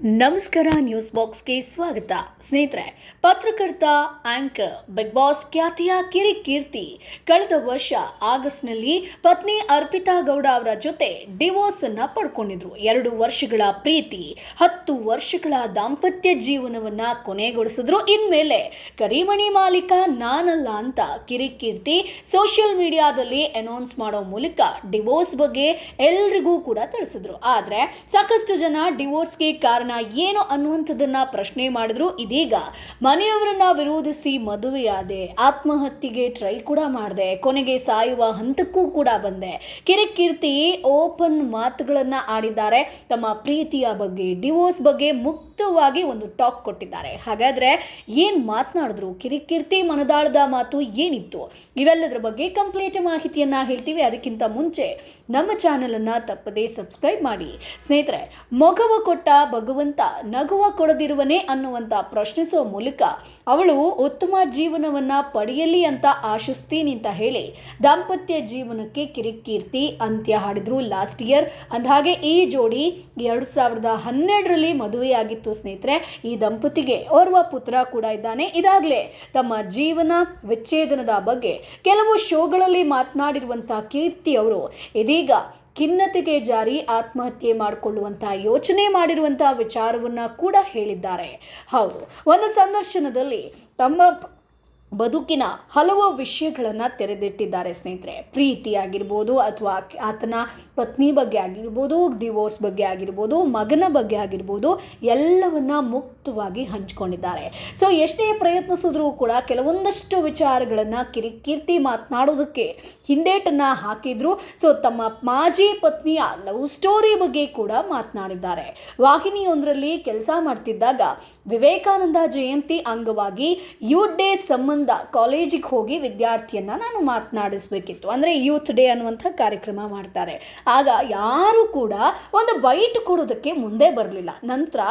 ನಮಸ್ಕಾರ, ನ್ಯೂಸ್ ಬಾಕ್ಸ್ಗೆ ಸ್ವಾಗತ. ಸ್ನೇಹಿತರೆ, ಪತ್ರಕರ್ತ ಆಂಕರ್ ಬಿಗ್ ಬಾಸ್ ಖ್ಯಾತಿಯ ಕಿರಿಕೀರ್ತಿ ಕಳೆದ ವರ್ಷ ಆಗಸ್ಟ್ನಲ್ಲಿ ಪತ್ನಿ ಅರ್ಪಿತಾ ಗೌಡ ಅವರ ಜೊತೆ ಡಿವೋರ್ಸ್ ಅನ್ನ ಪಡ್ಕೊಂಡಿದ್ರು. 2 ವರ್ಷಗಳ ಪ್ರೀತಿ, 10 ವರ್ಷಗಳ ದಾಂಪತ್ಯ ಜೀವನವನ್ನ ಕೊನೆಗೊಳಿಸಿದ್ರು. ಇನ್ಮೇಲೆ ಕರಿಮಣಿ ಮಾಲೀಕ ನಾನಲ್ಲ ಅಂತ ಕಿರಿಕೀರ್ತಿ ಸೋಷಿಯಲ್ ಮೀಡಿಯಾದಲ್ಲಿ ಅನೌನ್ಸ್ ಮಾಡೋ ಮೂಲಕ ಡಿವೋರ್ಸ್ ಬಗ್ಗೆ ಎಲ್ರಿಗೂ ಕೂಡ ತಿಳಿಸಿದ್ರು. ಆದ್ರೆ ಸಾಕಷ್ಟು ಜನ ಡಿವೋರ್ಸ್ಗೆ ಕಾರಣ ಏನು ಅನ್ನುವಂಥದ್ದನ್ನ ಪ್ರಶ್ನೆ ಮಾಡಿದ್ರು. ಇದೀಗ ಮನೆಯವರನ್ನ ವಿರೋಧಿಸಿ ಮದುವೆಯಾದೆ, ಆತ್ಮಹತ್ಯೆಗೆ ಟ್ರೈ ಕೂಡ ಮಾಡಿದೆ, ಕೊನೆಗೆ ಸಾಯುವ ಹಂತಕ್ಕೂ ಕೂಡ ಬಂದೆ. ಕಿರಿಕೀರ್ತಿ ಓಪನ್ ಮಾತುಗಳನ್ನ ಆಡಿದ್ದಾರೆ. ತಮ್ಮ ಪ್ರೀತಿಯ ಬಗ್ಗೆ, ಡಿವೋರ್ಸ್ ಬಗ್ಗೆ ಮುಕ್ತವಾಗಿ ಒಂದು ಟಾಕ್ ಕೊಟ್ಟಿದ್ದಾರೆ. ಹಾಗಾದ್ರೆ ಏನ್ ಮಾತನಾಡಿದ್ರು, ಕಿರಿಕೀರ್ತಿ ಮನದಾಳದ ಮಾತು ಏನಿತ್ತು, ಇವೆಲ್ಲದರ ಬಗ್ಗೆ ಕಂಪ್ಲೀಟ್ ಮಾಹಿತಿಯನ್ನ ಹೇಳ್ತೀವಿ. ಅದಕ್ಕಿಂತ ಮುಂಚೆ ನಮ್ಮ ಚಾನೆಲ್ ಅನ್ನ ತಪ್ಪದೇ ಸಬ್ಸ್ಕ್ರೈಬ್ ಮಾಡಿ. ಸ್ನೇಹಿತರೆ, ಮೊಗವ ಕೊಟ್ಟ ಭಗವಂತ ನಗುವ ಕೊಡದಿರುವನೇ ಅನ್ನುವಂತ ಪ್ರಶ್ನಿಸುವ ಮೂಲಕ ಅವಳು ಉತ್ತಮ ಜೀವನವನ್ನ ಪಡೆಯಲಿ ಅಂತ ಆಶಿಸ್ತೀನಿ ಅಂತ ಹೇಳಿ ದಾಂಪತ್ಯ ಜೀವನಕ್ಕೆ ಕಿರಿಕೀರ್ತಿ ಅಂತ್ಯ ಹಾಡಿದ್ರು ಲಾಸ್ಟ್ ಇಯರ್. ಅಂದಹಾಗೆ ಈ ಜೋಡಿ 2012ರಲ್ಲಿ ಮದುವೆಯಾಗಿತ್ತು. ಸ್ನೇಹಿತರೆ, ಈ ದಂಪತಿಗೆ ಓರ್ವ ಪುತ್ರ ಕೂಡ ಇದ್ದಾನೆ. ಇದಾಗಲೇ ತಮ್ಮ ಜೀವನ ವಿಚ್ಛೇದನದ ಬಗ್ಗೆ ಕೆಲವು ಶೋಗಳಲ್ಲಿ ಮಾತನಾಡಿರುವಂತಹ ಕೀರ್ತಿ ಅವರು ಇದೀಗ ಖಿನ್ನತೆಗೆ ಜಾರಿ ಆತ್ಮಹತ್ಯೆ ಮಾಡಿಕೊಳ್ಳುವಂತಹ ಯೋಚನೆ ಮಾಡಿರುವಂತಹ ವಿಚಾರವನ್ನ ಕೂಡ ಹೇಳಿದ್ದಾರೆ. ಹೌದು, ಒಂದು ಸಂದರ್ಶನದಲ್ಲಿ ತಮ್ಮ ಬದುಕಿನ ಹಲವು ವಿಷಯಗಳನ್ನು ತೆರೆದಿಟ್ಟಿದ್ದಾರೆ. ಸ್ನೇಹಿತರೆ, ಪ್ರೀತಿ ಆಗಿರ್ಬೋದು, ಅಥವಾ ಆತನ ಪತ್ನಿ ಬಗ್ಗೆ ಆಗಿರ್ಬೋದು, ಡಿವೋರ್ಸ್ ಬಗ್ಗೆ ಆಗಿರ್ಬೋದು, ಮಗನ ಬಗ್ಗೆ ಆಗಿರ್ಬೋದು, ಎಲ್ಲವನ್ನ ಮುಕ್ತವಾಗಿ ಹಂಚಿಕೊಂಡಿದ್ದಾರೆ. ಸೊ ಎಷ್ಟೇ ಪ್ರಯತ್ನಿಸಿದ್ರೂ ಕೂಡ ಕೆಲವೊಂದಷ್ಟು ವಿಚಾರಗಳನ್ನು ಕಿರಿಕೀರ್ತಿ ಮಾತನಾಡೋದಕ್ಕೆ ಹಿಂದೇಟನ್ನು ಹಾಕಿದ್ರು. ಸೊ ತಮ್ಮ ಮಾಜಿ ಪತ್ನಿಯ ಲವ್ ಸ್ಟೋರಿ ಬಗ್ಗೆ ಕೂಡ ಮಾತನಾಡಿದ್ದಾರೆ. ವಾಹಿನಿಯೊಂದರಲ್ಲಿ ಕೆಲಸ ಮಾಡ್ತಿದ್ದಾಗ ವಿವೇಕಾನಂದ ಜಯಂತಿ ಅಂಗವಾಗಿ ಯೂತ್ ಡೇ ಸಂಬಂಧ ಕಾಲೇಜಿಗೆ ಹೋಗಿ ವಿದ್ಯಾರ್ಥಿಯನ್ನ ನಾನು ಮಾತನಾಡಿಸ್ಬೇಕಿತ್ತು. ಅಂದ್ರೆ ಯೂತ್ ಡೇ ಅನ್ನುವಂಥ ಕಾರ್ಯಕ್ರಮ ಮಾಡ್ತಾರೆ. ಆಗ ಯಾರು ಕೂಡ ಒಂದು ಬೈಟ್ ಕೊಡೋದಕ್ಕೆ ಮುಂದೆ ಬರಲಿಲ್ಲ. ನಂತರ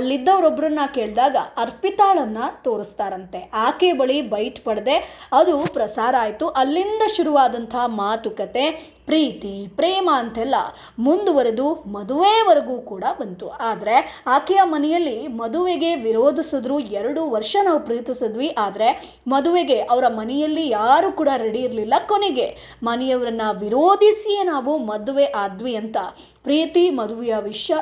ಅಲ್ಲಿದ್ದವರೊಬ್ಬರನ್ನ ಕೇಳಿದಾಗ ಅರ್ಪಿತಾಳನ್ನ ತೋರಿಸ್ತಾರಂತೆ. ಆಕೆ ಬಳಿ ಬೈಟ್ ಪಡೆದೆ ಅದು ಪ್ರಸಾರ ಆಯಿತು. ಅಲ್ಲಿಂದ ಶುರುವಾದಂತಹ ಮಾತುಕತೆ, ಪ್ರೀತಿ, ಪ್ರೇಮ ಅಂತೆಲ್ಲ ಮುಂದುವರೆದು ಮದುವೆವರೆಗೂ ಕೂಡ ಬಂತು. ಆದರೆ ಆಕೆಯ ಮನೆಯಲ್ಲಿ ಮದುವೆಗೆ ವಿರೋಧಿಸಿದ್ರು. 2 ವರ್ಷ ನಾವು ಪ್ರೀತಿಸಿದ್ವಿ, ಆದರೆ ಮದುವೆಗೆ ಅವರ ಮನೆಯಲ್ಲಿ ಯಾರು ಕೂಡ ರೆಡಿ ಇರಲಿಲ್ಲ. ಕೊನೆಗೆ ಮನೆಯವರನ್ನ ವಿರೋಧಿಸಿಯೇ ನಾವು ಮದುವೆ ಆದ್ವಿ ಅಂತ ಪ್ರೀತಿ ಮದುವೆಯ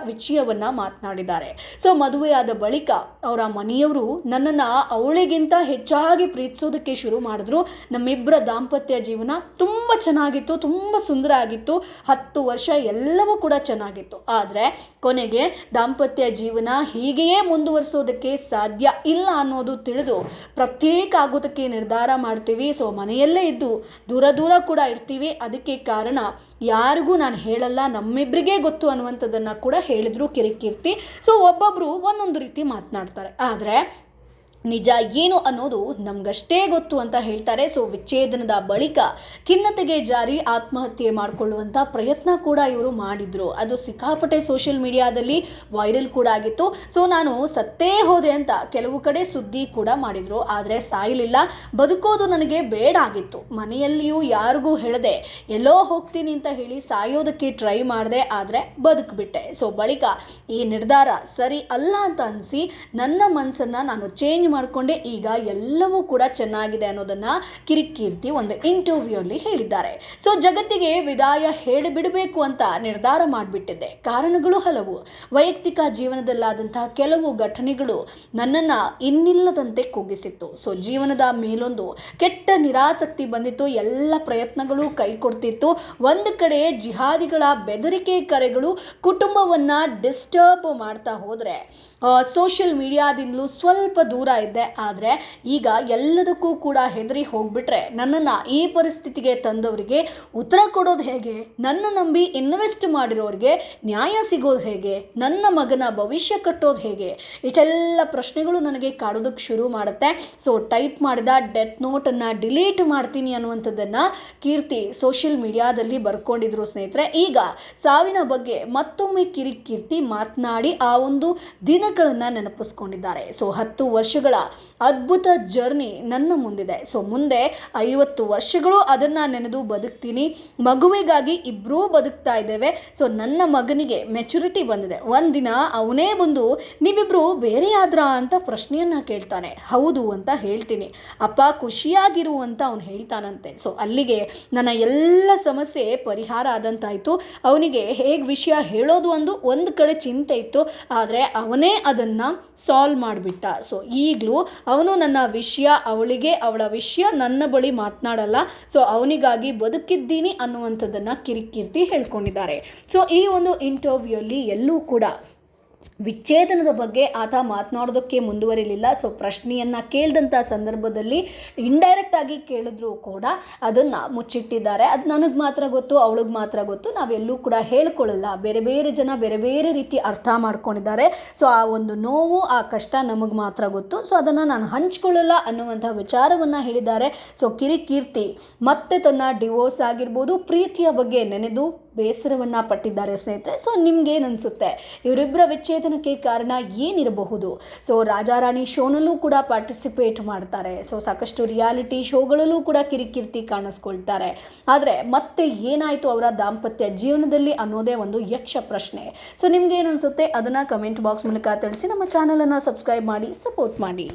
ವಿಷಯವನ್ನ ಮಾತನಾಡಿದ್ದಾರೆ. ಸೊ ಮದುವೆಯಾದ ಬಳಿಕ ಅವರ ಮನೆಯವರು ನನ್ನನ್ನು ಅವಳಿಗಿಂತ ಹೆಚ್ಚಾಗಿ ಪ್ರೀತಿಸೋದಕ್ಕೆ ಶುರು ಮಾಡಿದ್ರು. ನಮ್ಮಿಬ್ಬರ ದಾಂಪತ್ಯ ಜೀವನ ತುಂಬ ಚೆನ್ನಾಗಿತ್ತು, ತುಂಬ ಸುಂದರ ಆಗಿತ್ತು. 10 ವರ್ಷ ಎಲ್ಲವೂ ಕೂಡ ಚೆನ್ನಾಗಿತ್ತು. ಆದರೆ ಕೊನೆಗೆ ದಾಂಪತ್ಯ ಜೀವನ ಹೀಗೆಯೇ ಮುಂದುವರಿಸೋದಕ್ಕೆ ಸಾಧ್ಯ ಇಲ್ಲ ಅನ್ನೋದು ತಿಳಿದು ಪ್ರತ್ಯೇಕ ಆಗೋದಕ್ಕೆ ನಿರ್ಧಾರ ಮಾಡ್ತೀವಿ. ಸೊ ಮನೆಯಲ್ಲೇ ಇದ್ದು ದೂರ ದೂರ ಕೂಡ ಇರ್ತೀವಿ. ಅದಕ್ಕೆ ಕಾರಣ ಯಾರಿಗೂ ನಾನು ಹೇಳಲ್ಲ, ನಮ್ಮಿಬ್ಬರಿಗೆ ಗೊತ್ತು ಅನ್ನುವಂಥದ್ದನ್ನು ಕೂಡ ಹೇಳಿದ್ರು ಕಿರಿಕೀರ್ತಿ. ಸೊ ಒಬ್ಬೊಬ್ಬರು ಒಂದೊಂದು ರೀತಿ ಮಾತನಾಡ್ತಾರೆ, ಆದರೆ ನಿಜ ಏನು ಅನ್ನೋದು ನಮಗಷ್ಟೇ ಗೊತ್ತು ಅಂತ ಹೇಳ್ತಾರೆ. ಸೊ ವಿಚ್ಛೇದನದ ಬಳಿಕ ಖಿನ್ನತೆಗೆ ಜಾರಿ ಆತ್ಮಹತ್ಯೆ ಮಾಡಿಕೊಳ್ಳುವಂಥ ಪ್ರಯತ್ನ ಕೂಡ ಇವರು ಮಾಡಿದ್ರು. ಅದು ಸಿಕ್ಕಾಪಟ್ಟೆ ಸೋಷಿಯಲ್ ಮೀಡಿಯಾದಲ್ಲಿ ವೈರಲ್ ಕೂಡ ಆಗಿತ್ತು. ಸೊ ನಾನು ಸತ್ತೇ ಹೋದೆ ಅಂತ ಕೆಲವು ಕಡೆ ಸುದ್ದಿ ಕೂಡ ಮಾಡಿದ್ರು. ಆದರೆ ಸಾಯಲಿಲ್ಲ, ಬದುಕೋದು ನನಗೆ ಬೇಡ ಆಗಿತ್ತು. ಮನೆಯಲ್ಲಿಯೂ ಯಾರಿಗೂ ಹೇಳದೆ ಎಲ್ಲೋ ಹೋಗ್ತೀನಿ ಅಂತ ಹೇಳಿ ಸಾಯೋದಕ್ಕೆ ಟ್ರೈ ಮಾಡಿದೆ, ಆದರೆ ಬದುಕಿಬಿಟ್ಟೆ. ಸೊ ಬಳಿಕ ಈ ನಿರ್ಧಾರ ಸರಿ ಅಲ್ಲ ಅಂತ ಅನಿಸಿ ನನ್ನ ಮನಸ್ಸನ್ನು ನಾನು ಚೇಂಜ್ ಮಾಡಿಕೊಂಡೆ. ಈಗ ಎಲ್ಲವೂ ಕೂಡ ಚೆನ್ನಾಗಿದೆ ಅನ್ನೋದನ್ನ ಕಿರಿಕೀರ್ತಿ ಒಂದು ಇಂಟರ್ವ್ಯೂ ಅಲ್ಲಿ ಹೇಳಿದ್ದಾರೆ. ಸೊ ಜಗತ್ತಿಗೆ ವಿದಾಯ ಹೇಳಿಬಿಡಬೇಕು ಅಂತ ನಿರ್ಧಾರ ಮಾಡಿಬಿಟ್ಟಿದ್ದೆ. ಕಾರಣಗಳು ಹಲವು. ವೈಯಕ್ತಿಕ ಜೀವನದಲ್ಲಾದಂತಹ ಕೆಲವು ಘಟನೆಗಳು ನನ್ನನ್ನು ಇನ್ನಿಲ್ಲದಂತೆ ಕುಗ್ಗಿಸಿತ್ತು. ಸೊ ಜೀವನದ ಮೇಲೊಂದು ಕೆಟ್ಟ ನಿರಾಸಕ್ತಿ ಬಂದಿತ್ತು. ಎಲ್ಲ ಪ್ರಯತ್ನಗಳು ಕೈ ಕೊಡ್ತಿತ್ತು. ಒಂದು ಕಡೆ ಜಿಹಾದಿಗಳ ಬೆದರಿಕೆ ಕರೆಗಳು ಕುಟುಂಬವನ್ನ ಡಿಸ್ಟರ್ಬ್ ಮಾಡ್ತಾ ಹೋದರೆ ಸೋಷಿಯಲ್ ಮೀಡಿಯಾದಿಂದಲೂ ಸ್ವಲ್ಪ ದೂರ ಇದ್ದೆ. ಆದರೆ ಈಗ ಎಲ್ಲದಕ್ಕೂ ಕೂಡ ಹೆದರಿ ಹೋಗ್ಬಿಟ್ರೆ ನನ್ನನ್ನು ಈ ಪರಿಸ್ಥಿತಿಗೆ ತಂದವರಿಗೆ ಉತ್ತರ ಕೊಡೋದು ಹೇಗೆ, ನನ್ನ ನಂಬಿ ಇನ್ವೆಸ್ಟ್ ಮಾಡಿರೋರಿಗೆ ನ್ಯಾಯ ಸಿಗೋದು ಹೇಗೆ, ನನ್ನ ಮಗನ ಭವಿಷ್ಯ ಕಟ್ಟೋದು ಹೇಗೆ, ಇಷ್ಟೆಲ್ಲ ಪ್ರಶ್ನೆಗಳು ನನಗೆ ಕಾಡೋದಕ್ಕೆ ಶುರು ಮಾಡುತ್ತೆ. ಸೊ ಟೈಪ್ ಮಾಡಿದ ಡೆತ್ ನೋಟನ್ನು ಡಿಲೀಟ್ ಮಾಡ್ತೀನಿ ಅನ್ನುವಂಥದ್ದನ್ನು ಕೀರ್ತಿ ಸೋಷಿಯಲ್ ಮೀಡಿಯಾದಲ್ಲಿ ಬರ್ಕೊಂಡಿದ್ರು. ಸ್ನೇಹಿತರೆ, ಈಗ ಸಾವಿನ ಬಗ್ಗೆ ಮತ್ತೊಮ್ಮೆ ಕಿರಿಕೀರ್ತಿ ಮಾತನಾಡಿ ಆ ಒಂದು ದಿನಗಳನ್ನು ನೆನಪಿಸ್ಕೊಂಡಿದ್ದಾರೆ. ಸೊ 10 ವರ್ಷಗಳ ವರ್ಷಗಳ ಅದ್ಭುತ ಜರ್ನಿ ನನ್ನ ಮುಂದಿದೆ. ಸೊ ಮುಂದೆ 50 ವರ್ಷಗಳು ಅದನ್ನು ನೆನೆದು ಬದುಕ್ತೀನಿ. ಮಗುವಿಗಾಗಿ ಇಬ್ಬರೂ ಬದುಕ್ತಾ ಇದ್ದೇವೆ. ಸೊ ನನ್ನ ಮಗನಿಗೆ ಮೆಚುರಿಟಿ ಬಂದಿದೆ. ಒಂದಿನ ಅವನೇ ಬಂದು ನೀವಿಬ್ಬರು ಬೇರೆ ಆದ್ರಾ ಅಂತ ಪ್ರಶ್ನೆಯನ್ನು ಕೇಳ್ತಾನೆ. ಹೌದು ಅಂತ ಹೇಳ್ತೀನಿ. ಅಪ್ಪ ಖುಷಿಯಾಗಿರು ಅಂತ ಅವನು ಹೇಳ್ತಾನಂತೆ. ಸೊ ಅಲ್ಲಿಗೆ ನನ್ನ ಎಲ್ಲ ಸಮಸ್ಯೆ ಪರಿಹಾರ ಆದಂತಾಯಿತು. ಅವನಿಗೆ ಹೇಗೆ ವಿಷಯ ಹೇಳೋದು ಒಂದು ಕಡೆ ಚಿಂತೆ ಇತ್ತು, ಆದರೆ ಅವನೇ ಅದನ್ನು ಸಾಲ್ವ್ ಮಾಡಿಬಿಟ್ಟ. ಸೊ ಈಗಲೂ ಅವನು ನನ್ನ ವಿಷಯ ಅವಳಿಗೆ, ಅವಳ ವಿಷಯ ನನ್ನ ಬಳಿ ಮಾತನಾಡಲ್ಲ. ಸೊ ಅವನಿಗಾಗಿ ಬದುಕಿದ್ದೀನಿ ಅನ್ನುವಂಥದ್ದನ್ನು ಕಿರಿಕೀರ್ತಿ ಹೇಳ್ಕೊಂಡಿದ್ದಾರೆ. ಸೊ ಈ ಒಂದು ಇಂಟರ್ವ್ಯೂಯಲ್ಲಿ ಎಲ್ಲೂ ಕೂಡ ವಿಚ್ಛೇದನದ ಬಗ್ಗೆ ಆತ ಮಾತನಾಡೋದಕ್ಕೆ ಮುಂದುವರಿಲಿಲ್ಲ. ಸೊ ಪ್ರಶ್ನೆಯನ್ನು ಕೇಳಿದಂಥ ಸಂದರ್ಭದಲ್ಲಿ ಇಂಡೈರೆಕ್ಟಾಗಿ ಕೇಳಿದ್ರು ಕೂಡ ಅದನ್ನು ಮುಚ್ಚಿಟ್ಟಿದ್ದಾರೆ. ಅದು ನನಗೆ ಮಾತ್ರ ಗೊತ್ತು, ಅವಳಿಗೆ ಮಾತ್ರ ಗೊತ್ತು, ನಾವೆಲ್ಲೂ ಕೂಡ ಹೇಳ್ಕೊಳ್ಳಲ್ಲ. ಬೇರೆ ಬೇರೆ ಜನ ಬೇರೆ ಬೇರೆ ರೀತಿ ಅರ್ಥ ಮಾಡ್ಕೊಂಡಿದ್ದಾರೆ. ಸೊ ಆ ಒಂದು ನೋವು, ಆ ಕಷ್ಟ ನಮಗೆ ಮಾತ್ರ ಗೊತ್ತು. ಸೊ ಅದನ್ನು ನಾನು ಹಂಚ್ಕೊಳ್ಳಲ್ಲ ಅನ್ನುವಂಥ ವಿಚಾರವನ್ನು ಹೇಳಿದ್ದಾರೆ. ಸೊ ಕಿರಿಕೀರ್ತಿ ಮತ್ತೆ ತನ್ನ ಡಿವೋರ್ಸ್ ಆಗಿರ್ಬೋದು, ಪ್ರೀತಿಯ ಬಗ್ಗೆ ನೆನೆದು ಬೇಸರವನ್ನು ಪಟ್ಟಿದ್ದಾರೆ ಸ್ನೇಹಿತರೆ. ಸೊ ನಿಮ್ಗೇನು ಅನಿಸುತ್ತೆ? ಇವರಿಬ್ಬರ ವಿಚ್ಛೇದನಕ್ಕೆ ಕಾರಣ ಏನಿರಬಹುದು? ಸೊ ರಾಜಾರಾಣಿ ಶೋನಲ್ಲೂ ಕೂಡ ಪಾರ್ಟಿಸಿಪೇಟ್ ಮಾಡ್ತಾರೆ. ಸೊ ಸಾಕಷ್ಟು ರಿಯಾಲಿಟಿ ಶೋಗಳಲ್ಲೂ ಕೂಡ ಕಿರಿಕೀರ್ತಿ ಕಾಣಿಸ್ಕೊಳ್ತಾರೆ. ಆದರೆ ಮತ್ತೆ ಏನಾಯಿತು ಅವರ ದಾಂಪತ್ಯ ಜೀವನದಲ್ಲಿ ಅನ್ನೋದೇ ಒಂದು ಯಕ್ಷ ಪ್ರಶ್ನೆ. ಸೊ ನಿಮ್ಗೇನು ಅನಿಸುತ್ತೆ ಅದನ್ನು ಕಮೆಂಟ್ ಬಾಕ್ಸ್ ಮೂಲಕ ತಿಳಿಸಿ. ನಮ್ಮ ಚಾನಲನ್ನು ಸಬ್ಸ್ಕ್ರೈಬ್ ಮಾಡಿ, ಸಪೋರ್ಟ್ ಮಾಡಿ.